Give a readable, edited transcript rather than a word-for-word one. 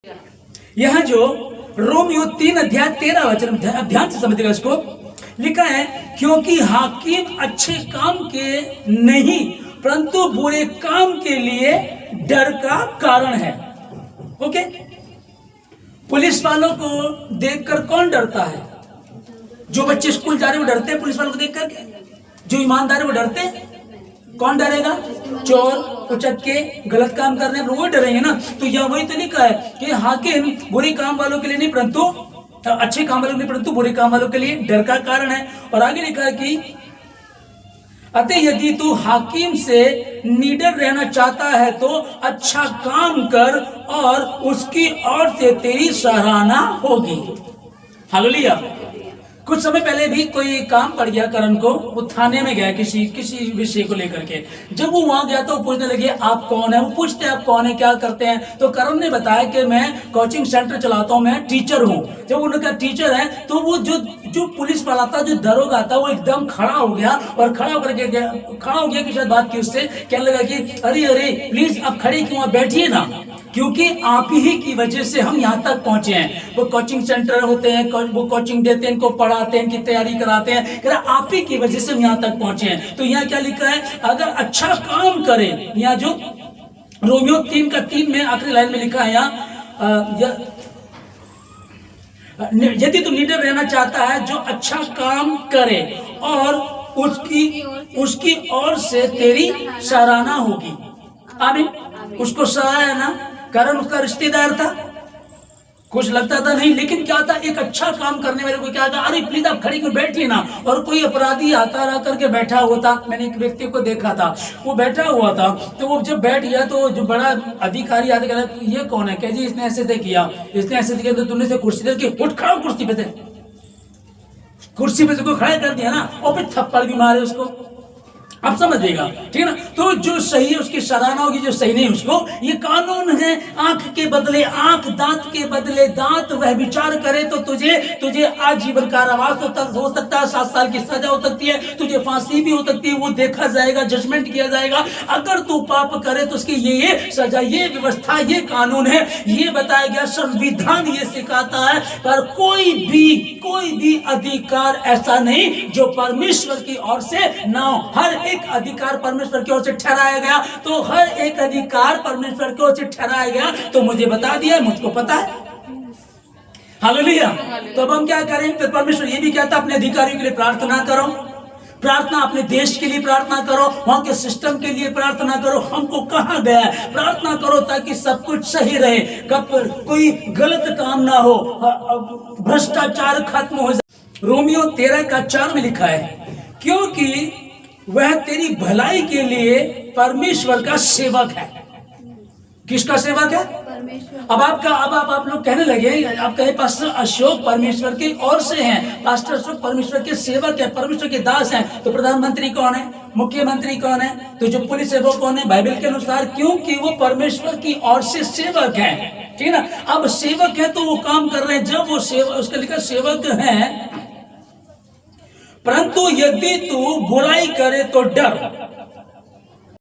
यहाँ जो रोमियो 3:13 ध्यान से समझिएगा इसको। लिखा है क्योंकि हाकिम अच्छे काम के नहीं परंतु बुरे काम के लिए डर का कारण है। ओके, पुलिस वालों को देखकर कौन डरता है? जो बच्चे स्कूल जा रहे हैं वो डरते हैं पुलिस वालों को देख करके। जो ईमानदार है वो डरते हैं। कौन डरेगा? चोर, उचक्के, गलत काम करने पर वो डरेंगे ना। तो यह वही तो लिखा है कि हाकिम बुरे काम वालों के लिए नहीं परंतु अच्छे काम वालों के लिए परंतु बुरे काम वालों के लिए डर का कारण है। और आगे लिखा है कि अतः यदि तू हाकिम से निडर रहना चाहता है तो अच्छा काम कर और उसकी ओर से तेरी सराहना होगी। हालेलुया। कुछ समय पहले भी कोई काम पड़ गया करण को, वो थाने में गया किसी विषय को लेकर के। जब वो वहां गया तो वो पूछने लगे आप कौन है? वो पूछते हैं आप कौन है, क्या करते हैं? तो करण ने बताया कि मैं कोचिंग सेंटर चलाता हूँ, मैं टीचर हूँ। जब उन्होंने कहा टीचर है तो वो जो पुलिस वाला था, जो दरोगा था, वो एकदम खड़ा हो गया और खड़ा हो गया कि शायद बात की उससे कहने लगा कि अरे प्लीज आप खड़े क्यों, बैठिए ना, क्योंकि आप ही की वजह से हम यहाँ तक पहुंचे हैं। वो कोचिंग सेंटर होते हैं, वो कोचिंग देते हैं, इनको पढ़ाते हैं, इनकी तैयारी कराते हैं, कह रहा आप ही की वजह से हम यहाँ तक पहुंचे हैं। तो यहाँ क्या लिखा है? अगर अच्छा काम करें, यहाँ जो रोमियो 3:3 में आखिरी लाइन में लिखा है यहाँ, यदि तू निडर रहना चाहता है जो अच्छा काम करे और उसकी ओर से तेरी सराहना होगी। आमीन। उसको सराहा ना, कारण उसका रिश्तेदार था, कुछ लगता था नहीं, लेकिन क्या था, एक अच्छा काम करने वाले को क्या था, अरे प्लीज आप खड़ी क्यों, बैठिए ना। और कोई अपराधी आता रहा करके बैठा हुआ था, मैंने एक व्यक्ति को देखा था, वो बैठा हुआ था, तो वो जब बैठ गया तो जो बड़ा अधिकारी आते कहता ये कौन है? कह जी इसने ऐसे से किया, इसने ऐसे किया, तो तुमने से कुर्सी दे उठ खड़ा, कुर्सी पे से खड़ा कर दिया ना, और फिर थप्पड़ भी मारे उसको। आप समझिएगा, ठीक है ना। तो जो सही है उसकी सराहना होगी, जो सही नहीं उसको। ये कानून है, आंख के बदले आंख, दांत के बदले दांत। वह विचार करे तो तुझे आजीवन कारावास हो सकता है, 7 साल की सजा हो सकती है, तुझे फांसी भी हो सकती है, वो देखा जाएगा, जजमेंट किया जाएगा। अगर तू पाप करे तो उसकी ये सजा, ये व्यवस्था, ये कानून है, ये बताया गया, संविधान ये सिखाता है। पर कोई भी अधिकार ऐसा नहीं जो परमेश्वर की ओर से ना हो। हर एक अधिकार परमेश्वर की ओर से ठहराया गया, तो हर एक अधिकार परमेश्वर की ओर से ठहराया गया। तो मुझे बता दिया, मुझको पता है। हालेलुया। तो अब हम क्या करें? फिर परमेश्वर ये भी कहता है अपने अधिकारियों के लिए प्रार्थना करो, प्रार्थना अपने देश के लिए प्रार्थना करो, वहां के सिस्टम के लिए प्रार्थना करो। हमको कहा गया है प्रार्थना करो ताकि सब कुछ सही रहे, कब कोई गलत काम ना हो, भ्रष्टाचार खत्म हो जाए। रोमियो 13:4 में लिखा है क्योंकि वह तेरी भलाई के लिए परमेश्वर का सेवक है। किसका सेवक है? परमेश्वर। अब आप लोग कहने लगे, आप कहे पास्टर अशोक परमेश्वर की ओर से हैं, पास्टर अशोक परमेश्वर के सेवक है, परमेश्वर के दास हैं। तो प्रधानमंत्री कौन है? मुख्यमंत्री कौन है? तो जो पुलिस है वो कौन है? बाइबल के अनुसार, क्योंकि वो परमेश्वर की ओर से सेवक है, ठीक है ना। अब सेवक है तो वो काम कर रहे हैं। जब वो सेवक, उसका लिखा सेवक है, परंतु यदि तू बुराई करे तो डर।